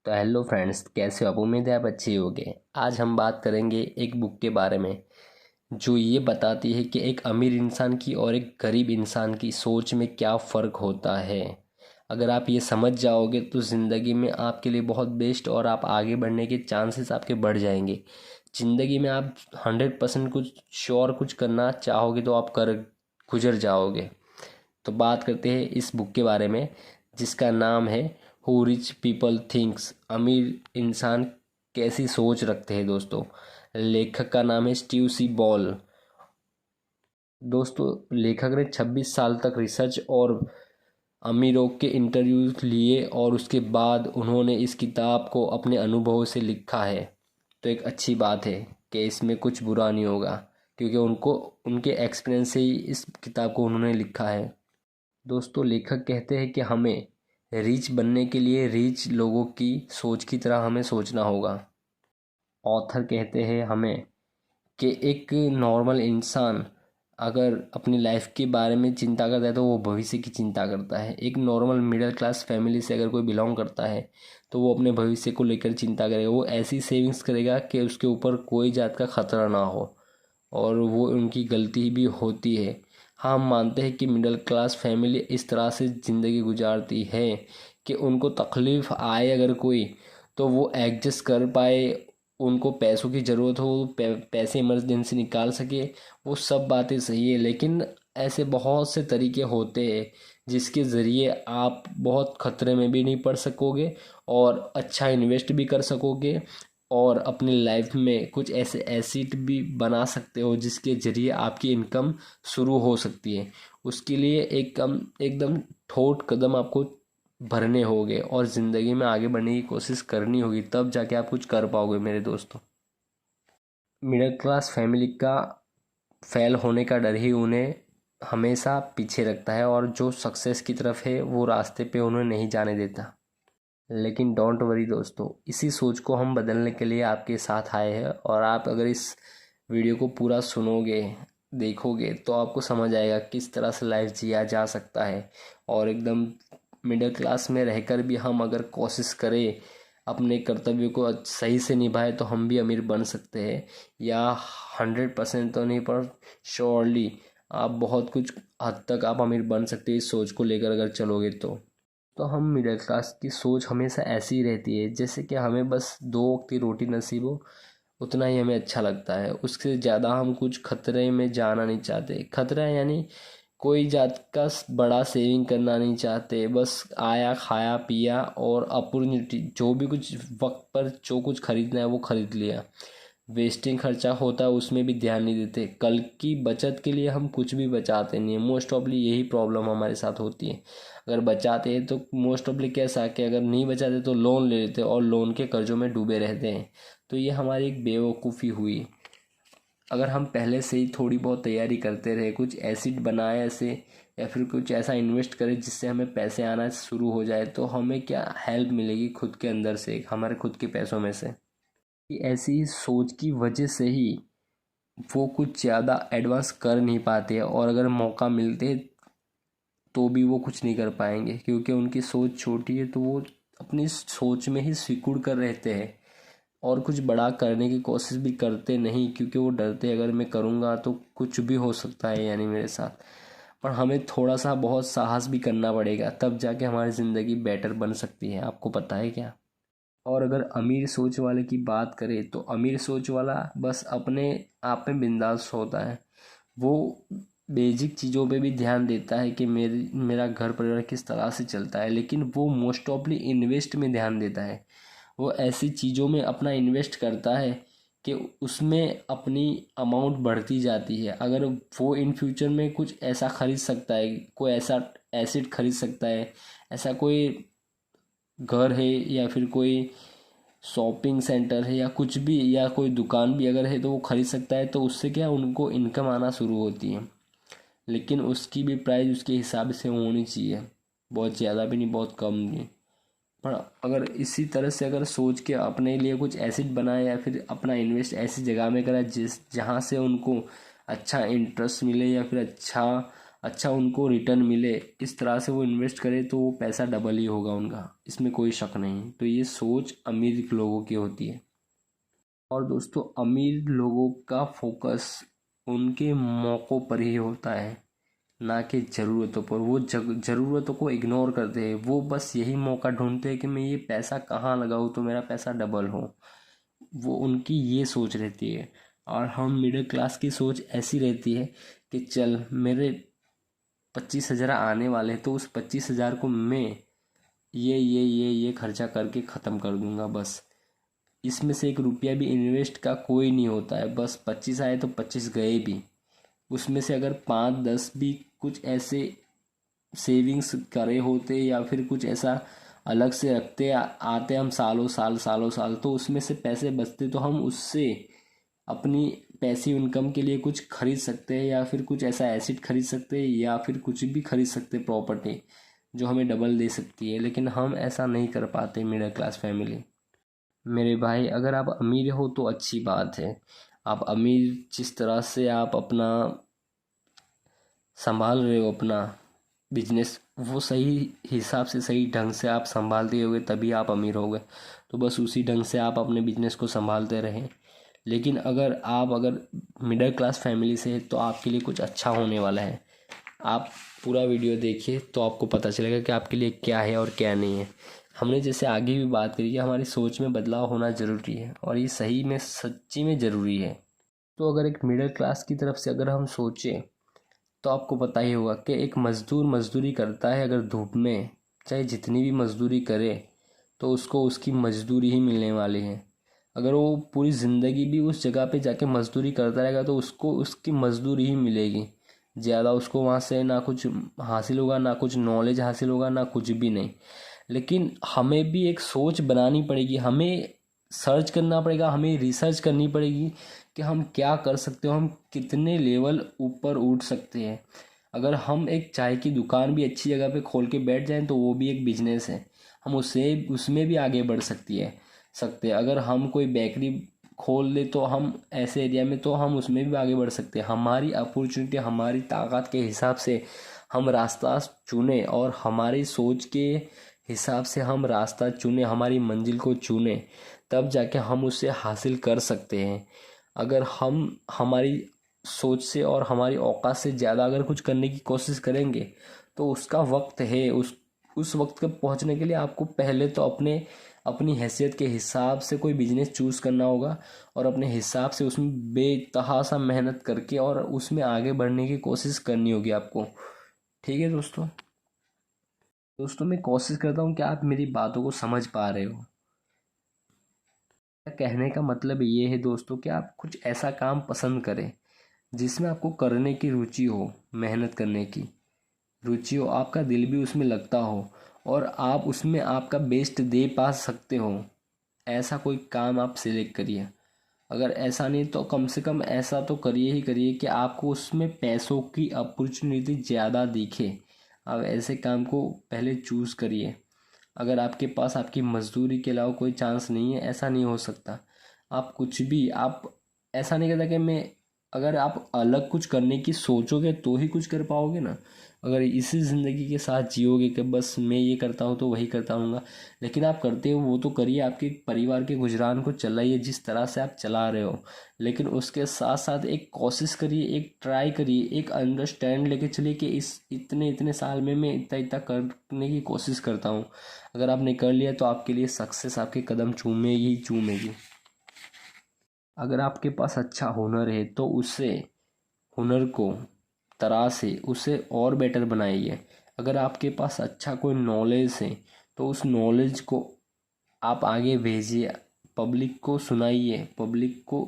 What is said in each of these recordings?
तो hello friends, कैसे हो आप? उम्मीद है आप अच्छे होंगे। आज हम बात करेंगे एक बुक के बारे में जो ये बताती है कि एक अमीर इंसान की और एक गरीब इंसान की सोच में क्या फ़र्क होता है। अगर आप ये समझ जाओगे तो ज़िंदगी में आपके लिए बहुत बेस्ट और आप आगे बढ़ने के चांसेस आपके बढ़ जाएंगे। ज़िंदगी में आप 100% कुछ श्योर कुछ करना चाहोगे तो आप कर गुजर जाओगे। तो बात करते हैं इस बुक के बारे में जिसका नाम है हु रिच पीपल थिंक्स। अमीर इंसान कैसी सोच रखते हैं दोस्तों। लेखक का नाम है स्टीव सी बॉल। दोस्तों, लेखक ने 26 साल तक रिसर्च और अमीरों के इंटरव्यू लिए और उसके बाद उन्होंने इस किताब को अपने अनुभव से लिखा है। तो एक अच्छी बात है कि इसमें कुछ बुरा नहीं होगा क्योंकि उनको उनके एक्सपीरियंस से ही इस किताब को उन्होंने लिखा है। दोस्तों, लेखक कहते हैं कि हमें रीच बनने के लिए रीच लोगों की सोच की तरह हमें सोचना होगा। ऑथर कहते हैं हमें कि एक नॉर्मल इंसान अगर अपनी लाइफ के बारे में चिंता करता है तो वो भविष्य की चिंता करता है। एक नॉर्मल मिडिल क्लास फैमिली से अगर कोई बिलोंग करता है तो वो अपने भविष्य को लेकर चिंता करेगा। वो ऐसी सेविंग्स करेगा कि उसके ऊपर कोई जात का खतरा ना हो, और वो उनकी गलती भी होती है। हाँ, हम मानते हैं कि मिडिल क्लास फैमिली इस तरह से ज़िंदगी गुजारती है कि उनको तकलीफ़ आए अगर कोई तो वो एडजस्ट कर पाए। उनको पैसों की ज़रूरत हो, पैसे इमरजेंसी निकाल सके, वो सब बातें सही है। लेकिन ऐसे बहुत से तरीके होते हैं जिसके ज़रिए आप बहुत ख़तरे में भी नहीं पड़ सकोगे और अच्छा इन्वेस्ट भी कर सकोगे और अपनी लाइफ में कुछ ऐसे एसेट भी बना सकते हो जिसके ज़रिए आपकी इनकम शुरू हो सकती है। उसके लिए एकदम ठोस कदम आपको भरने होंगे और ज़िंदगी में आगे बढ़ने की कोशिश करनी होगी, तब जाके आप कुछ कर पाओगे मेरे दोस्तों। मिडिल क्लास फैमिली का फेल होने का डर ही उन्हें हमेशा पीछे रखता है और जो सक्सेस की तरफ है वो रास्ते पे उन्हें नहीं जाने देता। लेकिन डोंट वरी दोस्तों, इसी सोच को हम बदलने के लिए आपके साथ आए हैं। और आप अगर इस वीडियो को पूरा सुनोगे, देखोगे, तो आपको समझ आएगा किस तरह से लाइफ जिया जा सकता है। और एकदम मिडिल क्लास में रहकर भी हम अगर कोशिश करें अपने कर्तव्य को सही से निभाए तो हम भी अमीर बन सकते हैं। या 100% तो नहीं, पर श्योरली आप बहुत कुछ हद तक आप अमीर बन सकते हैं इस सोच को लेकर अगर चलोगे तो हम मिडिल क्लास की सोच हमेशा ऐसी ही रहती है जैसे कि हमें बस 2 वक्त की रोटी नसीब हो, उतना ही हमें अच्छा लगता है। उससे ज़्यादा हम कुछ खतरे में जाना नहीं चाहते। खतरा यानी कोई जात का बड़ा सेविंग करना नहीं चाहते। बस आया, खाया, पिया और अपॉर्चुनिटी जो भी कुछ वक्त पर जो कुछ खरीदना है वो खरीद लिया। वेस्टिंग खर्चा होता है उसमें भी ध्यान नहीं देते। कल की बचत के लिए हम कुछ भी बचाते नहीं है। मोस्ट ऑफली यही प्रॉब्लम हमारे साथ होती है। अगर बचाते हैं तो मोस्ट ऑफली कैसा कि अगर नहीं बचाते तो लोन ले लेते और लोन के कर्जों में डूबे रहते हैं। तो ये हमारी एक बेवकूफ़ी हुई। अगर हम पहले से ही थोड़ी बहुत तैयारी करते रहे, कुछ एसिड बनाए ऐसे, या फिर कुछ ऐसा इन्वेस्ट करें जिससे हमें पैसे आना शुरू हो जाए, तो हमें क्या हेल्प मिलेगी खुद के अंदर से, हमारे खुद के पैसों में से। कि ऐसी सोच की वजह से ही वो कुछ ज़्यादा एडवांस कर नहीं पाते हैं, और अगर मौका मिलते तो भी वो कुछ नहीं कर पाएंगे क्योंकि उनकी सोच छोटी है। तो वो अपनी सोच में ही सिकुड़ कर रहते हैं और कुछ बड़ा करने की कोशिश भी करते नहीं क्योंकि वो डरते अगर मैं करूँगा तो कुछ भी हो सकता है यानी मेरे साथ। पर हमें थोड़ा सा बहुत साहस भी करना पड़ेगा, तब जाके हमारी ज़िंदगी बेटर बन सकती है। आपको पता है क्या? और अगर अमीर सोच वाले की बात करें तो अमीर सोच वाला बस अपने आप में बिंदास होता है। वो बेसिक चीज़ों पे भी ध्यान देता है कि मेरा घर परिवार किस तरह से चलता है, लेकिन वो मोस्ट ऑफली इन्वेस्ट में ध्यान देता है। वो ऐसी चीज़ों में अपना इन्वेस्ट करता है कि उसमें अपनी अमाउंट बढ़ती जाती है। अगर वो इन फ्यूचर में कुछ ऐसा खरीद सकता है, कोई ऐसा एसेट खरीद सकता है, ऐसा कोई घर है या फिर कोई शॉपिंग सेंटर है या कुछ भी, या कोई दुकान भी अगर है तो वो खरीद सकता है, तो उससे क्या उनको इनकम आना शुरू होती है। लेकिन उसकी भी प्राइस उसके हिसाब से होनी चाहिए, बहुत ज़्यादा भी नहीं बहुत कम नहीं। पर अगर इसी तरह से अगर सोच के अपने लिए कुछ एसेट बनाए या फिर अपना इन्वेस्ट ऐसी जगह में करा जहाँ से उनको अच्छा इंटरेस्ट मिले या फिर अच्छा अच्छा उनको रिटर्न मिले, इस तरह से वो इन्वेस्ट करे तो वो पैसा डबल ही होगा उनका, इसमें कोई शक नहीं। तो ये सोच अमीर लोगों की होती है। और दोस्तों अमीर लोगों का फोकस उनके मौक़ों पर ही होता है, ना कि ज़रूरतों पर। वो ज़रूरतों को इग्नोर करते हैं, वो बस यही मौका ढूंढते हैं कि मैं ये पैसा कहाँ लगाऊँ तो मेरा पैसा डबल हो। वो उनकी ये सोच रहती है। और हम मिडिल क्लास की सोच ऐसी रहती है कि चल मेरे 25,000 आने वाले हैं तो उस 25,000 को मैं ये खर्चा करके ख़त्म कर दूंगा बस। इसमें से एक रुपया भी इन्वेस्ट का कोई नहीं होता है, बस 25 आए तो 25 गए भी। उसमें से अगर 5-10 भी कुछ ऐसे सेविंग्स करे होते या फिर कुछ ऐसा अलग से रखते आते हम सालों साल, तो उसमें से पैसे बचते तो हम उससे अपनी पैसिव इनकम के लिए कुछ खरीद सकते हैं, या फिर कुछ ऐसा एसेट खरीद सकते हैं, या फिर कुछ भी खरीद सकते प्रॉपर्टी जो हमें डबल दे सकती है। लेकिन हम ऐसा नहीं कर पाते मिडिल क्लास फैमिली। मेरे भाई अगर आप अमीर हो तो अच्छी बात है। आप अमीर जिस तरह से आप अपना संभाल रहे हो अपना बिजनेस, वो सही हिसाब से सही ढंग से आप संभालते होगे तभी आप अमीर होगे। तो बस उसी ढंग से आप अपने बिजनेस को संभालते रहें। लेकिन अगर मिडिल क्लास फैमिली से हैं तो आपके लिए कुछ अच्छा होने वाला है। आप पूरा वीडियो देखिए तो आपको पता चलेगा कि आपके लिए क्या है और क्या नहीं है। हमने जैसे आगे भी बात करी कि हमारी सोच में बदलाव होना ज़रूरी है, और ये सही में सच्ची में ज़रूरी है। तो अगर एक मिडिल क्लास की तरफ से अगर हम सोचें तो आपको पता ही होगा कि एक मज़दूर मज़दूरी करता है, अगर धूप में चाहे जितनी भी मज़दूरी करे तो उसको उसकी मज़दूरी ही मिलने वाली है। अगर वो पूरी ज़िंदगी भी उस जगह पे जाके मज़दूरी करता रहेगा तो उसको उसकी मज़दूरी ही मिलेगी। ज़्यादा उसको वहाँ से ना कुछ हासिल होगा, ना कुछ नॉलेज हासिल होगा, ना कुछ भी नहीं। लेकिन हमें भी एक सोच बनानी पड़ेगी, हमें सर्च करना पड़ेगा, हमें रिसर्च करनी पड़ेगी कि हम क्या कर सकते हो, हम कितने लेवल ऊपर उठ सकते हैं। अगर हम एक चाय की दुकान भी अच्छी जगह पे खोल के बैठ जाएं तो वो भी एक बिजनेस है, हम उसमें भी आगे बढ़ सकते हैं। अगर हम कोई बेकरी खोल ले तो हम ऐसे एरिया में तो हम उसमें भी आगे बढ़ सकते हैं। हमारी अपॉर्चुनिटी हमारी ताकत के हिसाब से हम रास्ता चुने और हमारी सोच के हिसाब से हम रास्ता चुने, हमारी मंजिल को चुने, तब जाके हम उसे हासिल कर सकते हैं। अगर हम हमारी सोच से और हमारी औकात से ज़्यादा अगर कुछ करने की कोशिश करेंगे तो उसका वक्त है। उस वक्त तक पहुंचने के लिए आपको पहले तो अपनी हैसियत के हिसाब से कोई बिजनेस चूज़ करना होगा, और अपने हिसाब से उसमें बेतहासा मेहनत करके और उसमें आगे बढ़ने की कोशिश करनी होगी आपको। ठीक है दोस्तों मैं कोशिश करता हूँ कि आप मेरी बातों को समझ पा रहे हो। कहने का मतलब ये है दोस्तों कि आप कुछ ऐसा काम पसंद करें जिसमें आपको करने की रुचि हो, मेहनत करने की रुचि हो, आपका दिल भी उसमें लगता हो और आप उसमें आपका बेस्ट दे पा सकते हो। ऐसा कोई काम आप सिलेक्ट करिए। अगर ऐसा नहीं तो कम से कम ऐसा तो करिए कि आपको उसमें पैसों की अपॉर्चुनिटी ज़्यादा दिखे। आप ऐसे काम को पहले चूज़ करिए। अगर आपके पास आपकी मजदूरी के अलावा कोई चांस नहीं है, ऐसा नहीं हो सकता। आप कुछ भी आप ऐसा नहीं कहता कि मैं, अगर आप अलग कुछ करने की सोचोगे तो ही कुछ कर पाओगे ना। अगर इसी ज़िंदगी के साथ जियोगे कि बस मैं ये करता हूँ तो वही करता हूँगा, लेकिन आप करते हो वो तो करिए, आपके परिवार के गुजरान को चलाइए जिस तरह से आप चला रहे हो। लेकिन उसके साथ साथ एक कोशिश करिए, एक ट्राई करिए, एक अंडरस्टैंड लेके चलिए कि इस इतने इतने साल में मैं इतना इतना करने की कोशिश करता हूँ। अगर आपने कर लिया तो आपके लिए सक्सेस आपके कदम चूमेगी ही चूमेगी। अगर आपके पास अच्छा हुनर है तो उसे हुनर को तराशे उसे और बेटर बनाइए। अगर आपके पास अच्छा कोई नॉलेज है तो उस नॉलेज को आप आगे भेजिए, पब्लिक को सुनाइए, पब्लिक को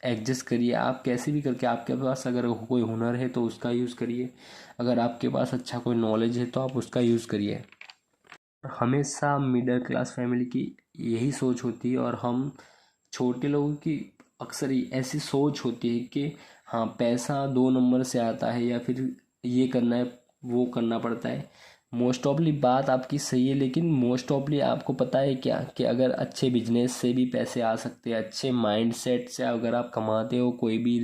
एडजस्ट करिए। आप कैसे भी करके, आपके पास अगर कोई हुनर है तो उसका यूज़ करिए, अगर आपके पास अच्छा कोई नॉलेज है तो आप उसका यूज़ करिए। हमेशा मिडिल क्लास फैमिली की यही सोच होती है, और हम छोटे लोगों की अक्सर ही ऐसी सोच होती है कि हाँ पैसा 2 नंबर से आता है, या फिर ये करना है वो करना पड़ता है। मोस्ट ऑफली बात आपकी सही है, लेकिन मोस्ट ऑफली आपको पता है क्या कि अगर अच्छे बिजनेस से भी पैसे आ सकते हैं, अच्छे माइंडसेट से अगर आप कमाते हो कोई भी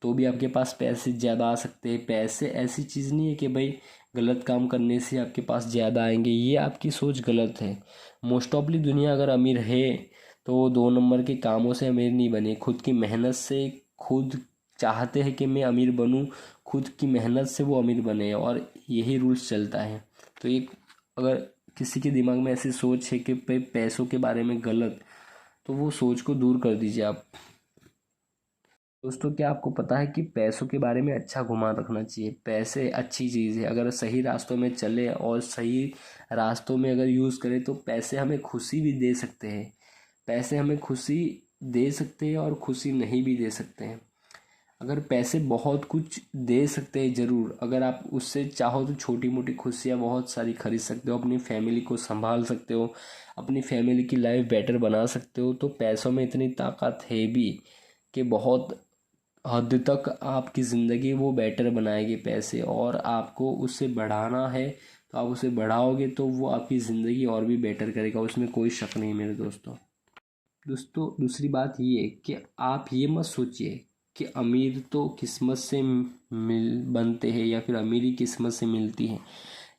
तो भी आपके पास पैसे ज़्यादा आ सकते हैं। पैसे ऐसी चीज़ नहीं है कि भाई गलत काम करने से आपके पास ज़्यादा आएंगे, ये आपकी सोच गलत है। मोस्ट ऑफली दुनिया अगर अमीर है तो वो 2 नंबर के कामों से अमीर नहीं बने, खुद की मेहनत से, खुद चाहते हैं कि मैं अमीर बनूं, खुद की मेहनत से वो अमीर बने, और यही रूल्स चलता है। तो ये अगर किसी के दिमाग में ऐसी सोच है कि पैसों के बारे में गलत, तो वो सोच को दूर कर दीजिए आप। दोस्तों, क्या आपको पता है कि पैसों के बारे में अच्छा गुमान रखना चाहिए। पैसे अच्छी चीज़ है, अगर सही रास्तों में चले और सही रास्तों में अगर यूज़ करें तो पैसे हमें खुशी भी दे सकते हैं। पैसे हमें खुशी दे सकते हैं और खुशी नहीं भी दे सकते हैं। अगर पैसे बहुत कुछ दे सकते हैं ज़रूर, अगर आप उससे चाहो तो छोटी मोटी खुशियाँ बहुत सारी खरीद सकते हो, अपनी फैमिली को संभाल सकते हो, अपनी फैमिली की लाइफ बेटर बना सकते हो। तो पैसों में इतनी ताकत है भी कि बहुत हद तक आपकी ज़िंदगी वो बेटर बनाएगी पैसे, और आपको उससे बढ़ाना है तो आप उसे बढ़ाओगे तो वो आपकी ज़िंदगी और भी बेटर करेगा, उसमें कोई शक नहीं मेरे दोस्तों। दूसरी बात ये कि आप ये मत सोचिए कि अमीर तो किस्मत से मिल बनते हैं या फिर अमीरी किस्मत से मिलती है।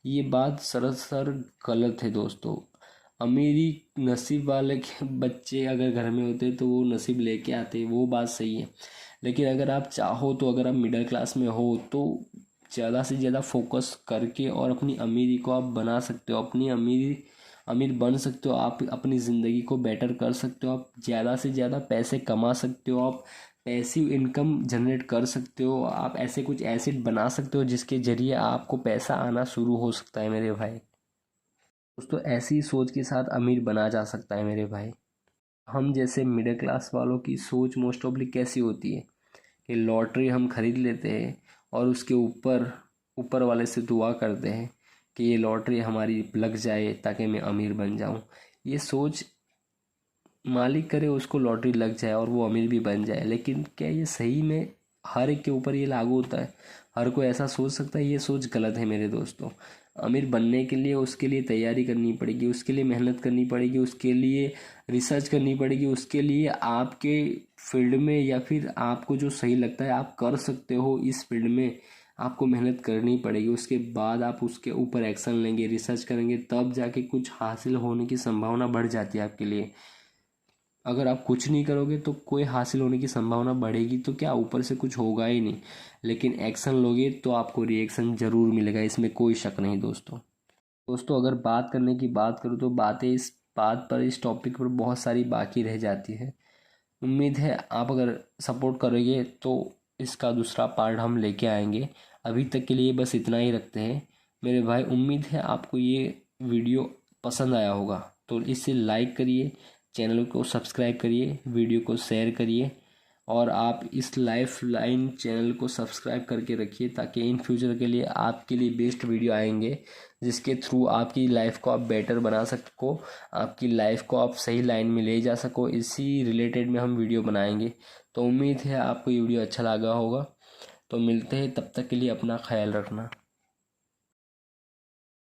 ये बात सरासर गलत है दोस्तों। अमीरी नसीब वाले के बच्चे अगर घर में होते तो वो नसीब लेके आते, वो बात सही है। लेकिन अगर आप चाहो तो, अगर आप मिडिल क्लास में हो तो ज़्यादा से ज़्यादा फोकस करके और अपनी अमीरी को आप बना सकते हो, अपनी अमीर बन सकते हो, आप अपनी ज़िंदगी को बेटर कर सकते हो, आप ज़्यादा से ज़्यादा पैसे कमा सकते हो, आप पैसिव इनकम जनरेट कर सकते हो, आप ऐसे कुछ एसेट बना सकते हो जिसके ज़रिए आपको पैसा आना शुरू हो सकता है मेरे भाई। दोस्तों, ऐसी सोच के साथ अमीर बना जा सकता है मेरे भाई। हम जैसे मिडिल क्लास वालों की सोच मोस्ट ऑफली कैसी होती है कि लॉटरी हम खरीद लेते हैं और उसके ऊपर ऊपर वाले से दुआ करते हैं कि ये लॉटरी हमारी लग जाए ताकि मैं अमीर बन जाऊं। ये सोच, मालिक करे उसको लॉटरी लग जाए और वो अमीर भी बन जाए, लेकिन क्या ये सही में हर एक के ऊपर ये लागू होता है? हर कोई ऐसा सोच सकता है? ये सोच गलत है मेरे दोस्तों। अमीर बनने के लिए उसके लिए तैयारी करनी पड़ेगी, उसके लिए मेहनत करनी पड़ेगी, उसके लिए रिसर्च करनी पड़ेगी, उसके लिए आपके फील्ड में या फिर आपको जो सही लगता है आप कर सकते हो इस फील्ड में, आपको मेहनत करनी पड़ेगी। उसके बाद आप उसके ऊपर एक्शन लेंगे, रिसर्च करेंगे, तब जाके कुछ हासिल होने की संभावना बढ़ जाती है आपके लिए। अगर आप कुछ नहीं करोगे तो कोई हासिल होने की संभावना बढ़ेगी तो क्या, ऊपर से कुछ होगा ही नहीं। लेकिन एक्शन लोगे तो आपको रिएक्शन ज़रूर मिलेगा, इसमें कोई शक नहीं दोस्तों, अगर बात करने की बात करूँ तो बातें इस बात पर, इस टॉपिक पर बहुत सारी बाकी रह जाती है। उम्मीद है आप अगर सपोर्ट करोगे तो इसका दूसरा पार्ट हम लेके आएंगे। अभी तक के लिए बस इतना ही रखते हैं मेरे भाई। उम्मीद है आपको ये वीडियो पसंद आया होगा, तो इसे लाइक करिए, चैनल को सब्सक्राइब करिए, वीडियो को शेयर करिए, और आप इस लाइफ लाइन चैनल को सब्सक्राइब करके रखिए ताकि इन फ्यूचर के लिए आपके लिए बेस्ट वीडियो आएंगे जिसके थ्रू आपकी लाइफ को आप बेटर बना सको, आपकी लाइफ को आप सही लाइन में ले जा सको। इसी रिलेटेड में हम वीडियो बनाएंगे। तो उम्मीद है आपको ये वीडियो अच्छा लगा होगा। तो मिलते हैं, तब तक के लिए अपना ख्याल रखना।